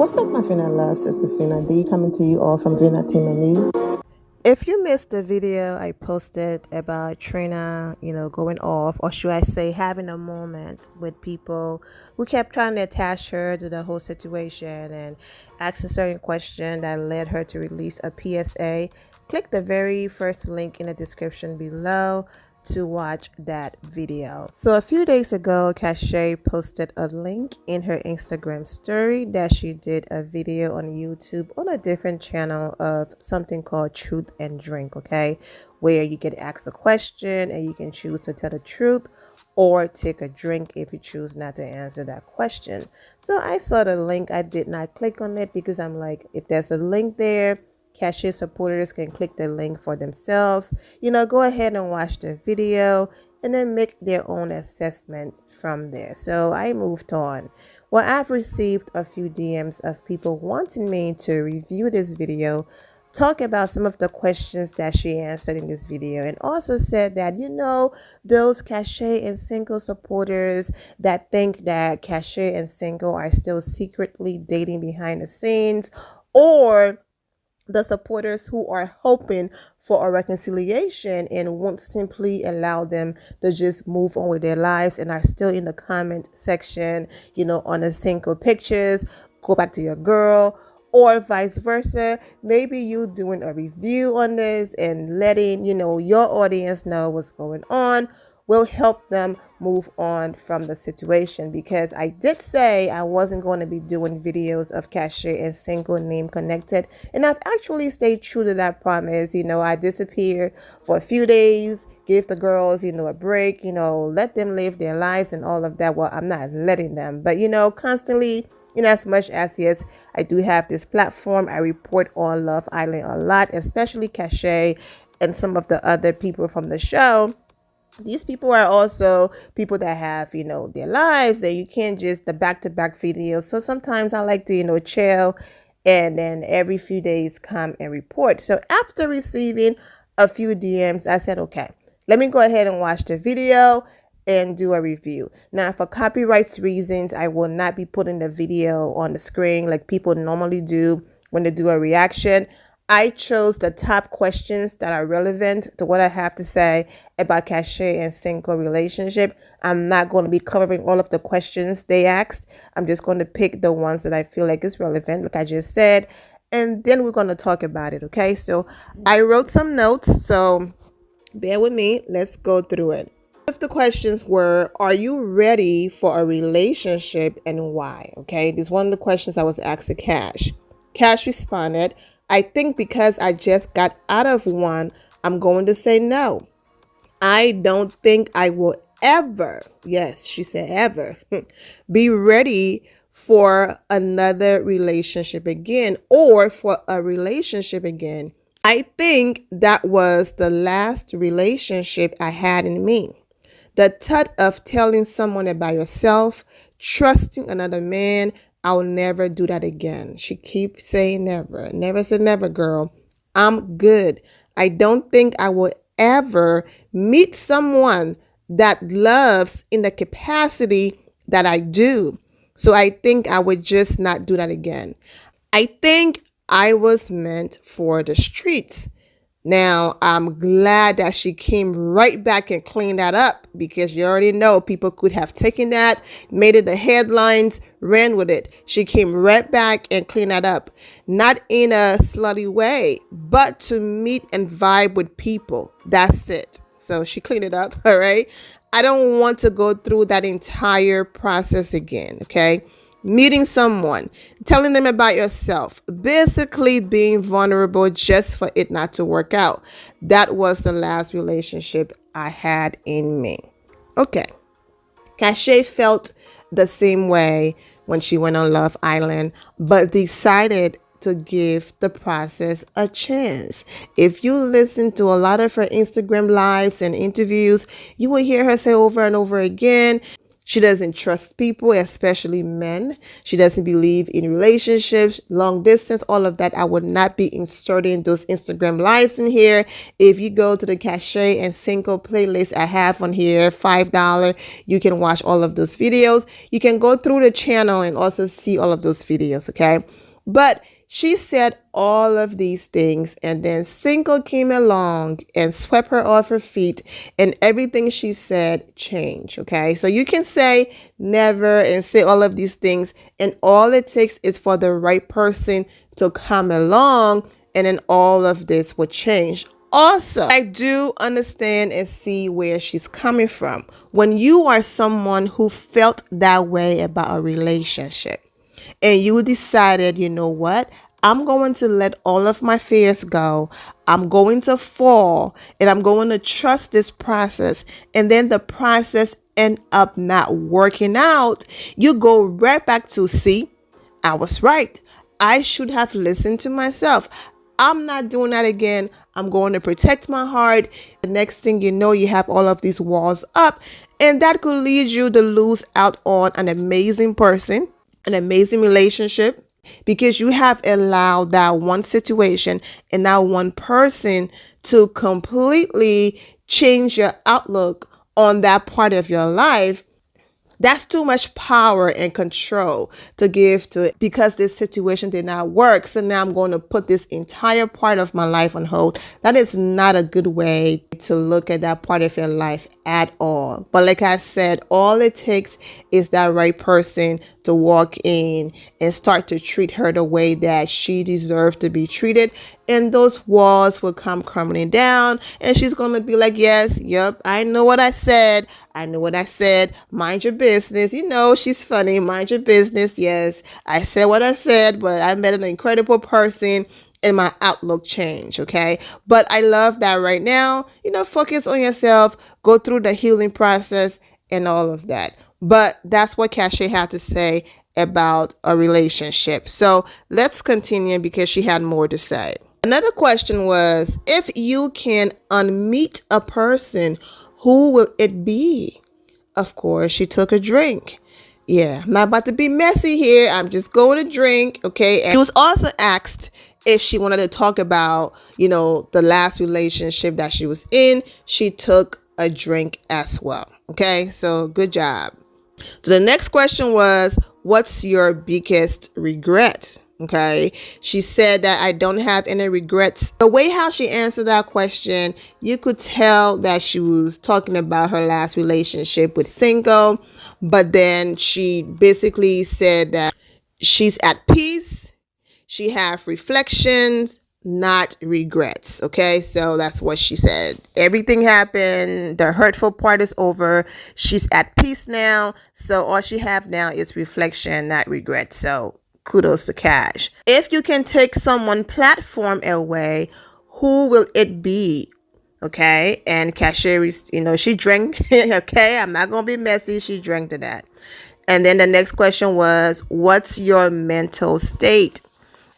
What's up, my Vina loves? This is Vina D coming to you all from Vina Team News. If you missed the video I posted about Trina, going off, or should I say having a moment with people who kept trying to attach her to the whole situation and ask a certain question that led her to release a PSA, click the very first link in the description below to watch that video. So a few days ago, Cashay posted a link in her Instagram story that she did a video on YouTube on a different channel of something called Truth and Drink, okay? Where you get asked a question and you can choose to tell the truth or take a drink if you choose not to answer that question. So I saw the link. I did not click on it because I'm like, if there's a link there, Cashay supporters can click the link for themselves. Go ahead and watch the video and then make their own assessment from there. So I moved on. Well, I've received a few DMs of people wanting me to review this video, talk about some of the questions that she answered in this video, and also said that, those Cashay and Cinco supporters that think that Cashay and Cinco are still secretly dating behind the scenes, or the supporters who are hoping for a reconciliation and won't simply allow them to just move on with their lives and are still in the comment section, on the Cinco pictures, go back to your girl, or vice versa. Maybe you doing a review on this and letting, your audience know what's going on will help them move on from the situation, because I did say I wasn't going to be doing videos of Cashay and Cinco name connected, and I've actually stayed true to that promise. I disappeared for a few days, gave the girls, a break, let them live their lives and all of that. Well, I'm not letting them, but constantly, as much as, yes, I do have this platform, I report on Love Island a lot, especially Cashay and some of the other people from the show. These people are also people that have, their lives, that you can't just the back-to-back videos. So sometimes I like to, chill and then every few days come and report. So after receiving a few DMs, I said, okay, let me go ahead and watch the video and do a review. Now, for copyright reasons, I will not be putting the video on the screen like people normally do when they do a reaction. I chose the top questions that are relevant to what I have to say about Cashay and Cinco relationship. I'm not going to be covering all of the questions they asked. I'm just going to pick the ones that I feel like is relevant, like I just said, and then we're going to talk about it, okay? So I wrote some notes, so bear with me. Let's go through it. One of the questions were, are you ready for a relationship and why? Okay, this is one of the questions I was asked to Cash. Cash responded, I think because I just got out of one, I'm going to say no. I don't think I will ever, yes, she said ever, be ready for another relationship again or for a relationship again. I think that was the last relationship I had in me. The thought of telling someone about yourself, trusting another man, I'll never do that again. She keeps saying never. Never say never, girl. I'm good. I don't think I will ever meet someone that loves in the capacity that I do. So I think I would just not do that again. I think I was meant for the streets. Now, I'm glad that she came right back and cleaned that up, because you already know people could have taken that, made it the headlines, ran with it. She came right back and cleaned that up. Not in a slutty way, but to meet and vibe with people. That's it. So she cleaned it up, all right? I don't want to go through that entire process again, okay? Meeting someone, telling them about yourself, basically being vulnerable just for it not to work out. That was the last relationship I had in me. Okay. Cashay felt the same way when she went on Love Island, but decided to give the process a chance. If you listen to a lot of her Instagram lives and interviews, you will hear her say over and over again, She doesn't trust people, especially men. She doesn't believe in relationships, long distance, all of that. I would not be inserting those Instagram lives in here. If you go to the Cashay and Cinco playlist I have on here, $5, you can watch all of those videos. You can go through the channel and also see all of those videos, okay? But she said all of these things, and then Cinco came along and swept her off her feet, and everything she said changed, okay? So you can say never and say all of these things, and all it takes is for the right person to come along, and then all of this would change. Also, I do understand and see where she's coming from. When you are someone who felt that way about a relationship, and you decided, you know what? I'm going to let all of my fears go. I'm going to fall and I'm going to trust this process. And then the process end up not working out. You go right back to, see, I was right. I should have listened to myself. I'm not doing that again. I'm going to protect my heart. The next thing you know, you have all of these walls up, and that could lead you to lose out on an amazing person, an amazing relationship, because you have allowed that one situation and that one person to completely change your outlook on that part of your life. That's too much power and control to give to it, because this situation did not work. So now I'm going to put this entire part of my life on hold. That is not a good way to look at that part of your life at all. But like I said, all it takes is that right person to walk in and start to treat her the way that she deserves to be treated. And those walls will come crumbling down, and she's going to be like, yes, yep, I know what I said. I know what I said. Mind your business. You know, she's funny. Mind your business. Yes, I said what I said, but I met an incredible person and my outlook changed, okay? But I love that right now. You know, focus on yourself. Go through the healing process and all of that. But that's what Cashay had to say about a relationship. So let's continue, because she had more to say. Another question was, if you can unmeet a person, who will it be? Of course, she took a drink. Yeah, I'm not about to be messy here. I'm just going to drink, okay? And she was also asked if she wanted to talk about, you know, the last relationship that she was in. She took a drink as well, okay? So good job. So the next question was, what's your biggest regret? Okay, she said that I don't have any regrets. The way how she answered that question, you could tell that she was talking about her last relationship with Cinco, but then she basically said that she's at peace, she have reflections, not regrets. Okay, so that's what she said. Everything happened, the hurtful part is over, she's at peace now, so all she have now is reflection, not regrets. So kudos to Cash. If you can take someone's platform away, who will it be? Okay, and Cashay, you know, she drank. Okay, I'm not gonna be messy. She drank to that. And then the next question was, what's your mental state?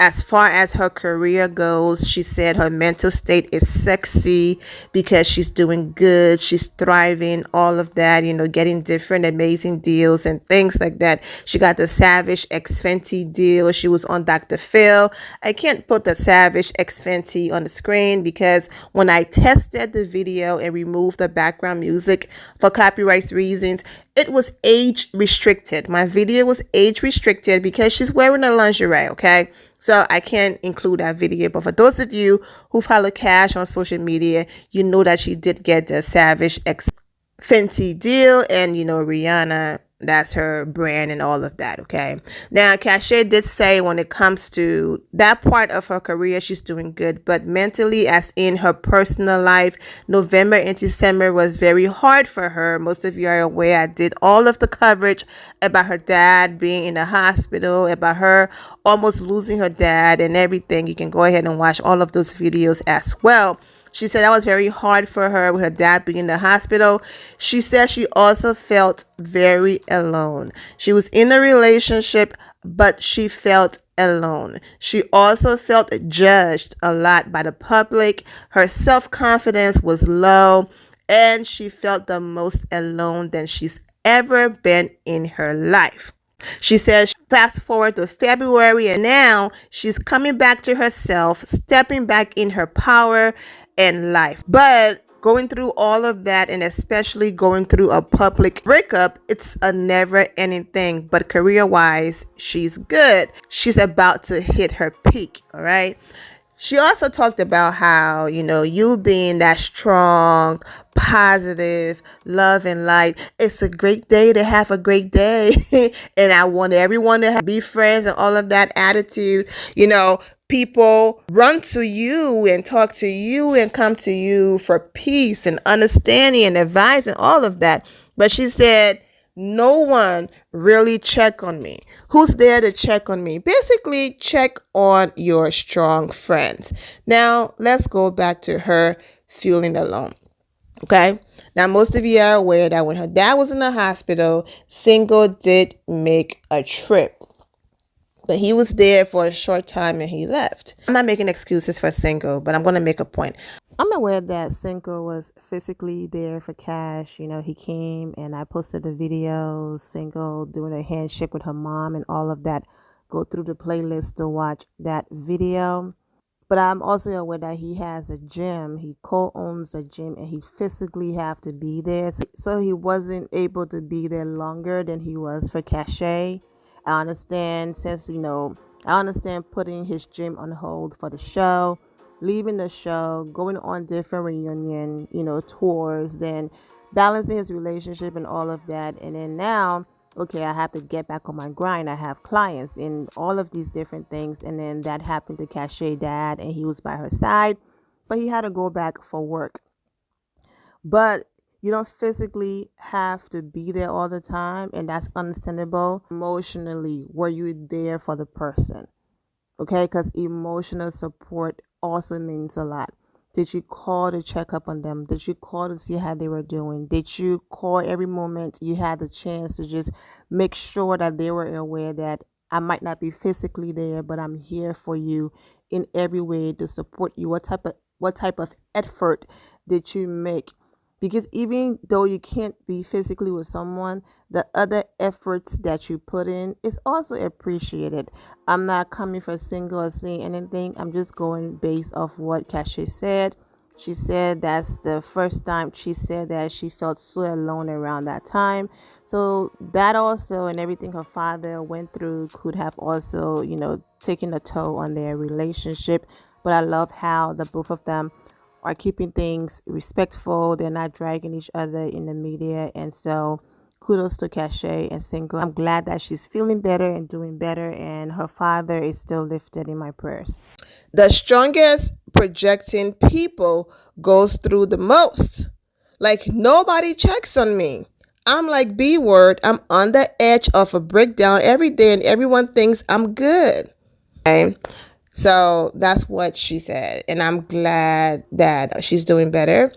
As far as her career goes, she said her mental state is sexy because she's doing good, she's thriving, all of that, you know, getting different amazing deals and things like that. She got the Savage X Fenty deal. She was on Dr. Phil. I can't put the Savage X Fenty on the screen because when I tested the video and removed the background music for copyright reasons, it was age restricted. My video was age restricted because she's wearing a lingerie, okay? So I can't include that video. But for those of you who follow Cash on social media, you know that she did get the Savage X Fenty deal. And, you know, Rihanna, that's her brand and all of that, okay? Now, Cashay did say when it comes to that part of her career, she's doing good. But mentally, as in her personal life, November and December was very hard for her. Most of you are aware I did all of the coverage about her dad being in the hospital, about her almost losing her dad and everything. You can go ahead and watch all of those videos as well. She said that was very hard for her with her dad being in the hospital. She said she also felt very alone. She was in a relationship, but she felt alone. She also felt judged a lot by the public. Her self-confidence was low, and she felt the most alone than she's ever been in her life. She says fast forward to February, and now she's coming back to herself, stepping back in her power and life. But going through all of that, and especially going through a public breakup, it's a never ending thing. But career wise, she's good. She's about to hit her peak. All right. She also talked about how, you being that strong, positive, love and light. It's a great day to have a great day. And I want everyone to be friends and all of that attitude. People run to you and talk to you and come to you for peace and understanding and advice and all of that. But she said, no one really check on me. Who's there to check on me? Basically, check on your strong friends. Now, let's go back to her feeling alone. Okay. Now, most of you are aware that when her dad was in the hospital, Cinco did make a trip. But he was there for a short time and he left. I'm not making excuses for Cinco, but I'm going to make a point. I'm aware that Cinco was physically there for Cash. He came and I posted a video, Cinco doing a handshake with her mom and all of that. Go through the playlist to watch that video. But I'm also aware that he has a gym. He co-owns a gym and he physically have to be there. So he wasn't able to be there longer than he was for Cashay. I understand I understand putting his gym on hold for the show, leaving the show, going on different reunion, tours, then balancing his relationship and all of that. And then now, okay, I have to get back on my grind. I have clients and all of these different things. And then that happened to Cashay dad and he was by her side, but he had to go back for work. But you don't physically have to be there all the time, and that's understandable. Emotionally, were you there for the person? Okay, because emotional support also means a lot. Did you call to check up on them? Did you call to see how they were doing? Did you call every moment you had the chance to just make sure that they were aware that I might not be physically there, but I'm here for you in every way to support you? What type of effort did you make? Because even though you can't be physically with someone, the other efforts that you put in is also appreciated. I'm not coming for Cinco or saying anything. I'm just going based off what Cashay said. She said that's the first time she said that she felt so alone around that time. So that also and everything her father went through could have also, taken a toll on their relationship. But I love how the both of them are keeping things respectful. They're not dragging each other in the media. And so kudos to Cashay and Cinco. I'm glad that she's feeling better and doing better, and her father is still lifted in my prayers. The strongest projecting people goes through the most. Like, nobody checks on me. I'm like B word. I'm on the edge of a breakdown every day and everyone thinks I'm good. Okay. So that's what she said, and I'm glad that she's doing better.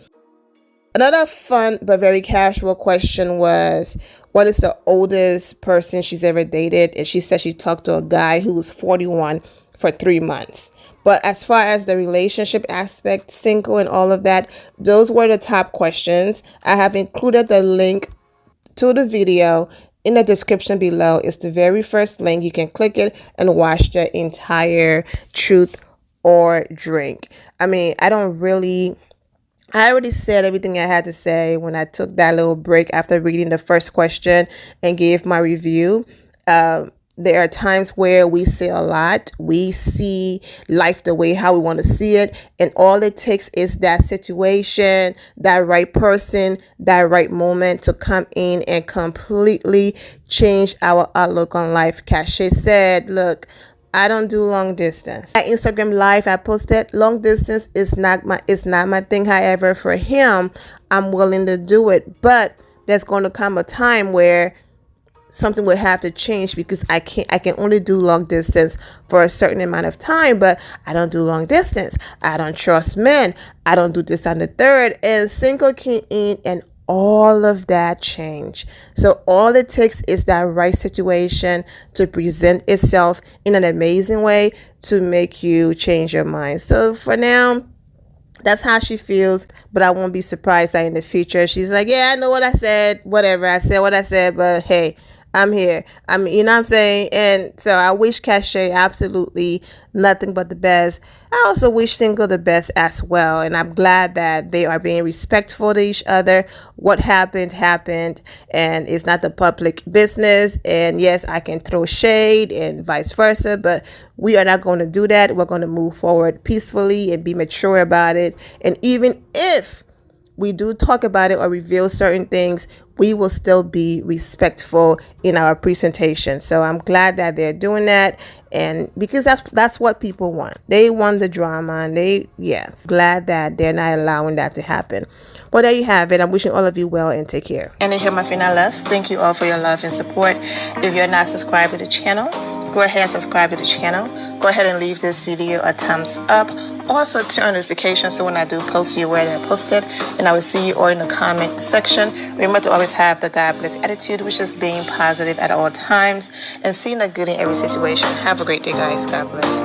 Another fun but very casual question was, what is the oldest person she's ever dated? And she said she talked to a guy who was 41 for 3 months. But as far as the relationship aspect, Cinco and all of that, those were the top questions. I have included the link to the video in the description below. It's the very first link. You can click it and watch the entire Truth or Drink. I already said everything I had to say when I took that little break after reading the first question and gave my review. There are times where we say a lot. We see life the way how we want to see it. And all it takes is that situation, that right person, that right moment to come in and completely change our outlook on life. Cashay said, look, I don't do long distance. At Instagram Live, I posted long distance is not my thing. However, for him, I'm willing to do it. But there's going to come a time where something will have to change, because I can only do long distance for a certain amount of time, but I don't do long distance. I don't trust men. I don't do this on the third. And Cinco came in and all of that change. So all it takes is that right situation to present itself in an amazing way to make you change your mind. So for now, That's how she feels, but I won't be surprised that in the future she's like, yeah, I know what I said, whatever, I said what I said, but hey, I'm here. You know what I'm saying? And so I wish Cashay absolutely nothing but the best. I also wish Cinco the best as well, and I'm glad that they are being respectful to each other. What happened happened, and it's not the public business. And yes, I can throw shade and vice versa, but we are not going to do that. We're going to move forward peacefully and be mature about it. And even if we do talk about it or reveal certain things, we will still be respectful in our presentation. So I'm glad that they're doing that, and because that's what people want. They want the drama, and glad that they're not allowing that to happen. But there you have it. I'm wishing all of you well, and take care. And here, my Fina loves, thank you all for your love and support. If you're not subscribed to the channel, go ahead and subscribe to the channel. Go ahead and leave this video a thumbs up. Also turn on notifications so when I do post, you're aware that I posted. And I will see you all in the comment section. Remember to always have the God bless attitude, which is being positive at all times and seeing the good in every situation. Have a great day, guys. God bless.